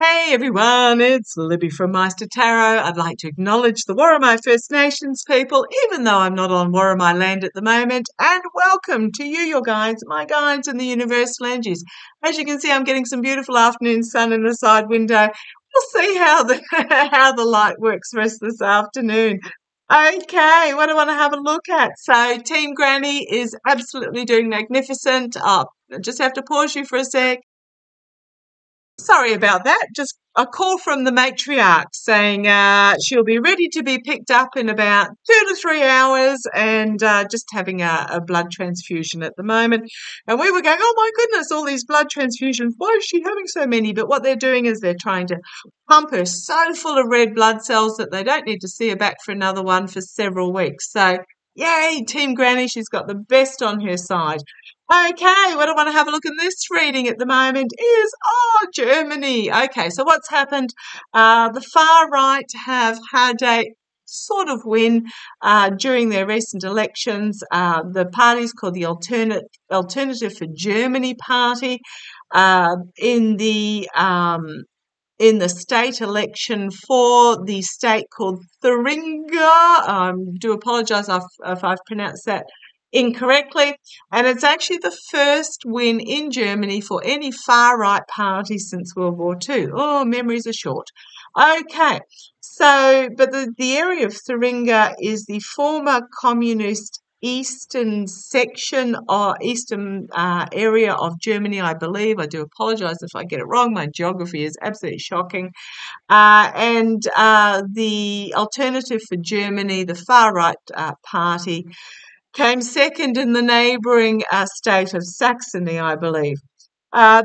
Hey everyone, it's Libby from Meister Tarot. I'd like to acknowledge the Worimi First Nations people, even though I'm not on Worimi land at the moment, and welcome to you, your guides, my guides in the universal energies. As you can see, I'm getting some beautiful afternoon sun in the side window. We'll see how the how the light works for us this afternoon. Okay, what do I want to have a look at? So Team Granny is absolutely doing magnificent. I just have to pause you for a sec. Sorry about that. Just a call from the matriarch saying she'll be ready to be picked up in about 2 to 3 hours and just having a blood transfusion at the moment. And we were going, oh my goodness, all these blood transfusions. Why is she having so many? But what they're doing is they're trying to pump her so full of red blood cells that they don't need to see her back for another one for several weeks. So yay, Team Granny, she's got the best on her side. Okay, what I want to have a look at this reading at the moment is, Germany. Okay, so what's happened? The far right have had a sort of win during their recent elections. The party's called the Alternative for Germany Party. In the state election for the state called Thuringia. I do apologise if I've pronounced that incorrectly. And it's actually the first win in Germany for any far-right party since World War II. Oh, memories are short. Okay, so, but the area of Thuringia is the former communist eastern section or eastern area of Germany, I believe. I do apologise if I get it wrong. My geography is absolutely shocking. And the Alternative for Germany, the far-right party, came second in the neighbouring state of Saxony, I believe.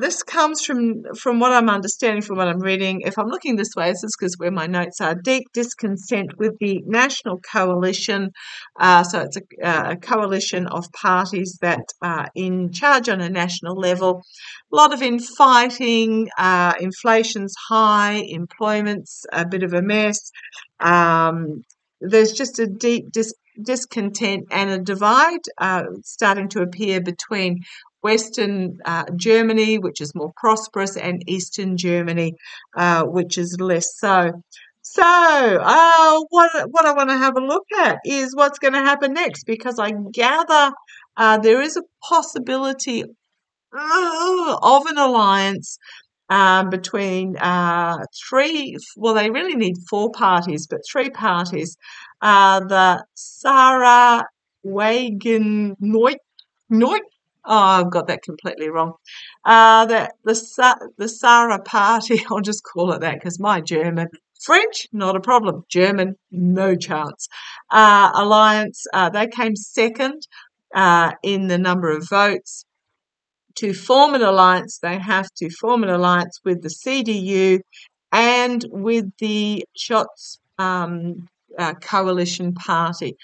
This comes from what I'm understanding, from what I'm reading. If I'm looking this way, this is because where my notes are. Deep discontent with the National Coalition. So it's a coalition of parties that are in charge on a national level. A lot of infighting. Inflation's high. Employment's a bit of a mess. There's just a deep discontent and a divide starting to appear between Western Germany, which is more prosperous, and Eastern Germany, which is less so. So, what I want to have a look at is what's going to happen next, because I gather there is a possibility of an alliance between three, well, they really need four parties, but three parties. The Sarah Wagen Neut. Oh, I've got that completely wrong. The Sarah Party, I'll just call it that because my German. French, not a problem. German, no chance. Alliance, they came second in the number of votes. To form an alliance, they have to form an alliance with the CDU and with the Scholz coalition party.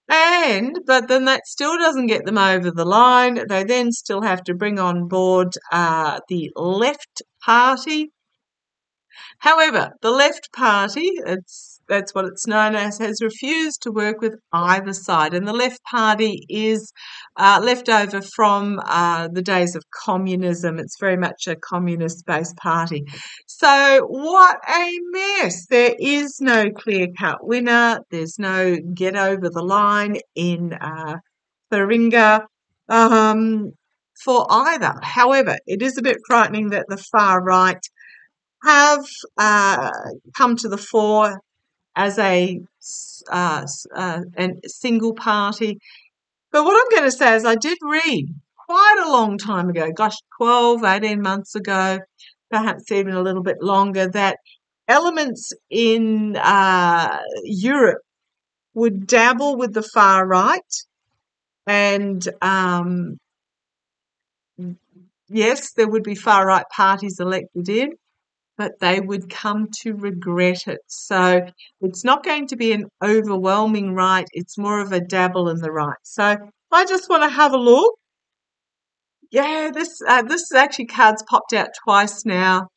But then that still doesn't get them over the line. They then still have to bring on board the Left Party. However, the Left Party, that's what it's known as, has refused to work with either side. And the Left Party is left over from the days of communism. It's very much a communist-based party. So what a mess. There is no clear-cut winner. There's no get over the line in Thuringia for either. However, it is a bit frightening that the far right have come to the fore as a single party. But what I'm going to say is I did read quite a long time ago, 12, 18 months ago, perhaps even a little bit longer, that elements in Europe would dabble with the far right. And yes, there would be far right parties elected in, but they would come to regret it. So it's not going to be an overwhelming right. It's more of a dabble in the right. So I just want to have a look. Yeah, this actually card's popped out twice now.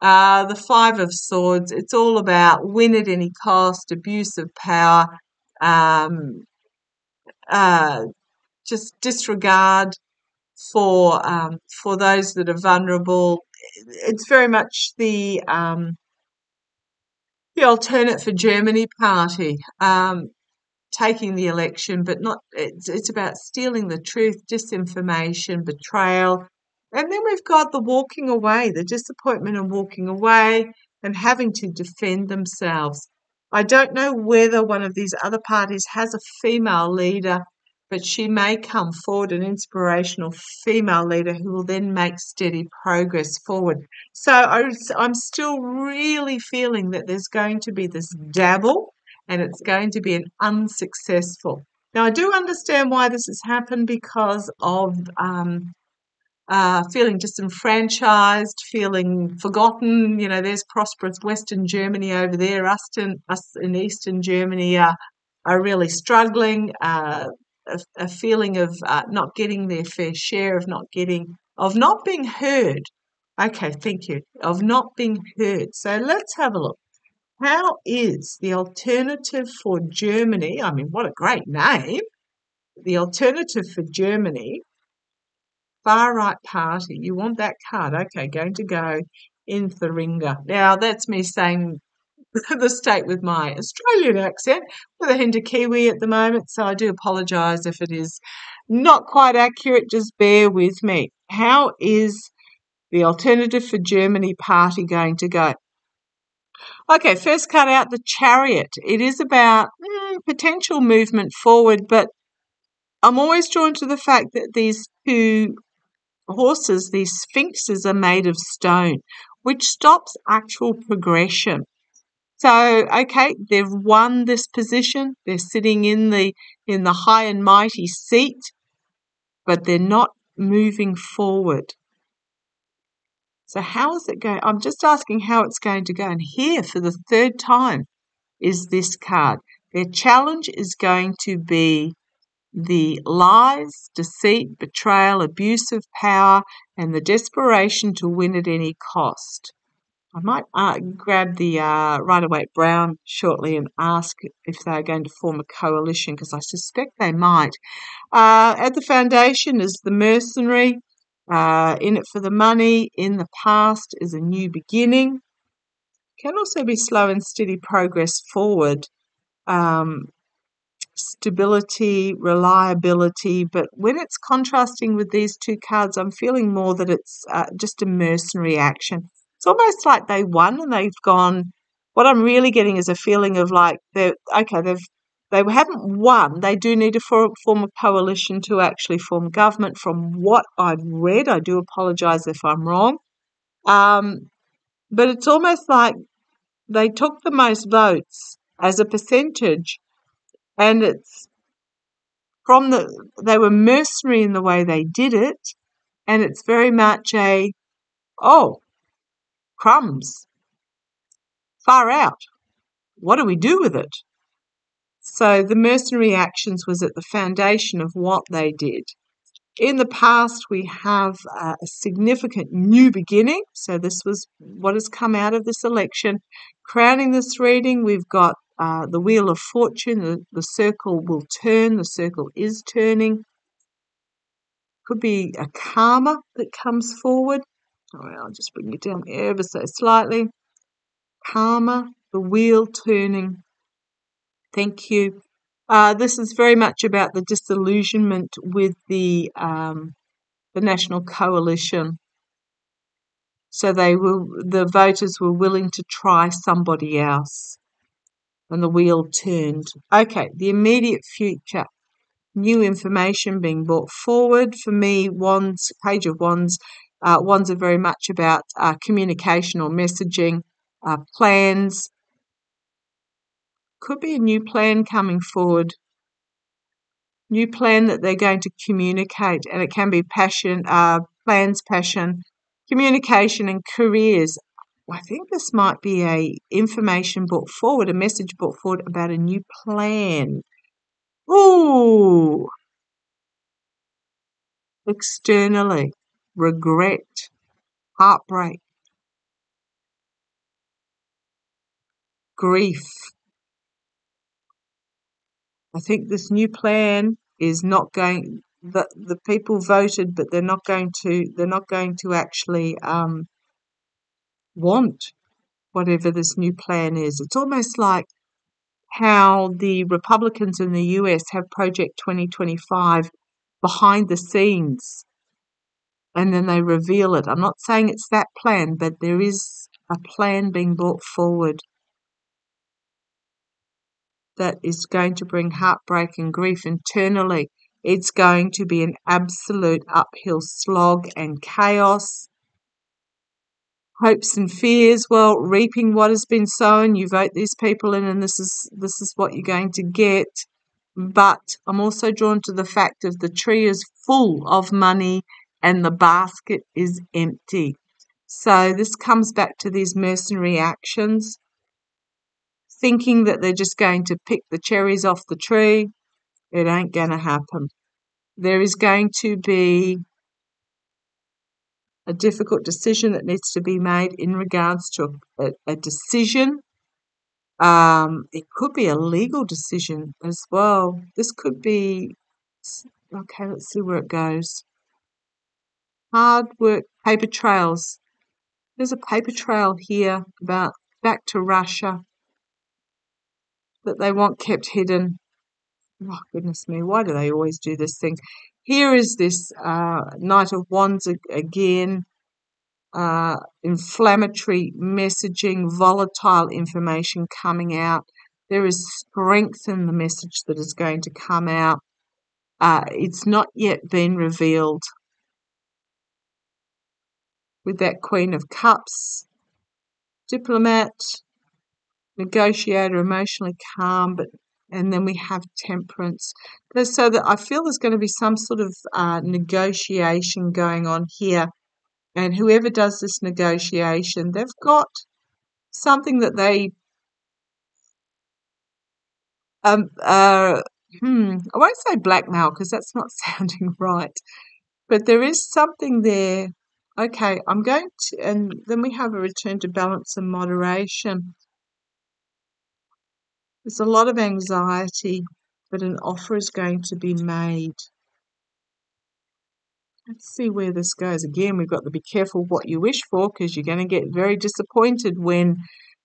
The Five of Swords. It's all about win at any cost, abuse of power, just disregard for those that are vulnerable, it's very much the alternate for Germany party. Taking the election, but not, it's about stealing the truth, disinformation, betrayal. And then we've got the walking away, the disappointment and walking away and having to defend themselves. I don't know whether one of these other parties has a female leader, but she may come forward, an inspirational female leader who will then make steady progress forward. So I'm still really feeling that there's going to be this dabble and it's going to be an unsuccessful. Now, I do understand why this has happened because of feeling disenfranchised, feeling forgotten. There's prosperous Western Germany over there. Us in Eastern Germany are really struggling. A feeling of not getting their fair share, of not being heard. Okay, thank you. Of not being heard. So let's have a look. How is the alternative for Germany? I mean, what a great name. The alternative for Germany, far right party. You want that card. Okay, going to go in Thuringia. Now, that's me saying the state with my Australian accent with a hint of Kiwi at the moment, so I do apologise if it is not quite accurate. Just bear with me. How is the alternative for Germany party going to go? Okay, first cut out the Chariot. It is about potential movement forward, but I'm always drawn to the fact that these two horses, these sphinxes, are made of stone, which stops actual progression. So, okay, they've won this position. They're sitting in the high and mighty seat, but they're not moving forward. So how is it going? I'm just asking how it's going to go. And here, for the third time, is this card. Their challenge is going to be the lies, deceit, betrayal, abuse of power, and the desperation to win at any cost. I might grab the Rider-Waite Brown shortly and ask if they're going to form a coalition, because I suspect they might. At the foundation is the mercenary. In it for the money. In the past is a new beginning. Can also be slow and steady progress forward. Stability, reliability, but when it's contrasting with these two cards, I'm feeling more that it's just a mercenary action. It's almost like they won and they've gone. What I'm really getting is a feeling of like they haven't won. They do need to form a coalition to actually form government. From what I've read, I do apologise if I'm wrong, but it's almost like they took the most votes as a percentage, and it's they were mercenary in the way they did it, and it's very much crumbs, far out. What do we do with it? So the mercenary actions was at the foundation of what they did. In the past, we have a significant new beginning. So this was what has come out of this election. Crowning this reading, we've got the Wheel of Fortune. The circle will turn. The circle is turning. Could be a karma that comes forward. I'll just bring it down ever so slightly. Karma, the wheel turning. Thank you. This is very much about the disillusionment with the National Coalition. So the voters were willing to try somebody else, and the wheel turned. Okay, the immediate future. New information being brought forward. For me, Wands, Page of Wands, Wands are very much about communication or messaging, plans. Could be a new plan coming forward. New plan that they're going to communicate, and it can be passion, plans, passion, communication, and careers. I think this might be a information brought forward, a message brought forward about a new plan. Ooh. Externally, regret, heartbreak, grief. I think this new plan is not going. The people voted, but they're not going to actually want whatever this new plan is. It's almost like how the Republicans in the US have Project 2025 behind the scenes and then they reveal it. I'm not saying it's that plan, but there is a plan being brought forward that is going to bring heartbreak and grief internally. It's going to be an absolute uphill slog and chaos. Hopes and fears, well, reaping what has been sown. You vote these people in and this is what you're going to get. But I'm also drawn to the fact of the tree is full of money and the basket is empty. So this comes back to these mercenary actions, thinking that they're just going to pick the cherries off the tree. It ain't going to happen. There is going to be a difficult decision that needs to be made in regards to a decision. It could be a legal decision as well. This could be, okay, let's see where it goes. Hard work, paper trails. There's a paper trail here about back to Russia that they want kept hidden. Oh, goodness me, why do they always do this thing? Here is this Knight of Wands again. Inflammatory messaging, volatile information coming out. There is strength in the message that is going to come out. It's not yet been revealed. With that Queen of Cups, diplomat, negotiator, emotionally calm, and then we have Temperance. So that I feel there's going to be some sort of negotiation going on here. And whoever does this negotiation, they've got something that they I won't say blackmail because that's not sounding right, but there is something there. Okay, I'm going to, and then we have a return to balance and moderation. There's a lot of anxiety, but an offer is going to be made. Let's see where this goes. Again, we've got to be careful what you wish for because you're going to get very disappointed when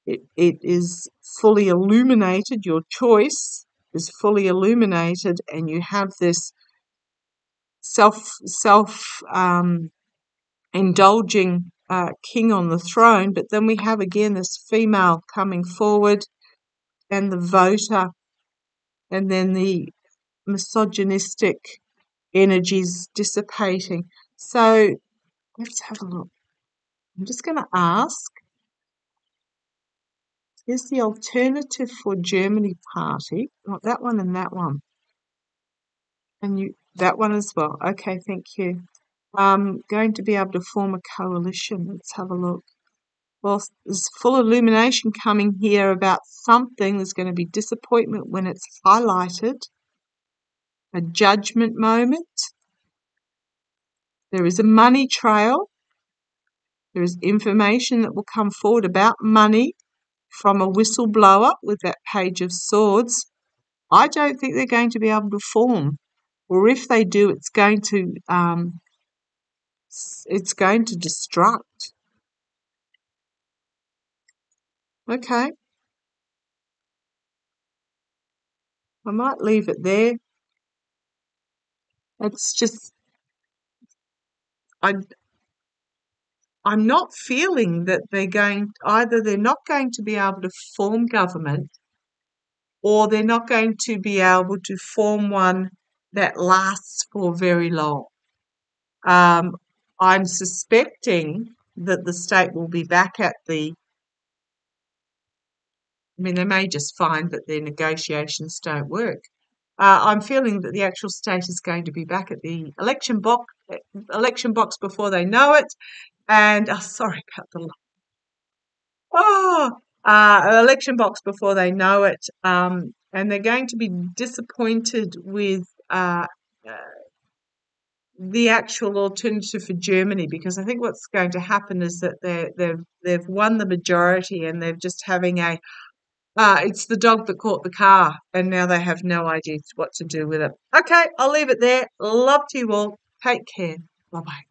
it is fully illuminated. Your choice is fully illuminated and you have this indulging king on the throne. But then we have again this female coming forward and the voter and then the misogynistic energies dissipating. So let's have a look. I'm just going to ask, is the alternative for Germany party, not that one and that one, and that one as well. Okay, thank you. Going to be able to form a coalition. Let's have a look. Well, there's full illumination coming here about something. There's going to be disappointment when it's highlighted. A judgment moment. There is a money trail. There is information that will come forward about money from a whistleblower with that Page of Swords. I don't think they're going to be able to form, or if they do, it's going to destruct. Okay, I might leave it there. It's just I'm not feeling that they're not going to be able to form government, or they're not going to be able to form one that lasts for very long. I'm suspecting that the state will be back at they may just find that their negotiations don't work. I'm feeling that the actual state is going to be back at the election box before they know it. And sorry about the election box before they know it. And they're going to be disappointed with the actual alternative for Germany, because I think what's going to happen is that they've won the majority and they're just having it's the dog that caught the car, and now they have no idea what to do with it. Okay, I'll leave it there. Love to you all. Take care. Bye-bye.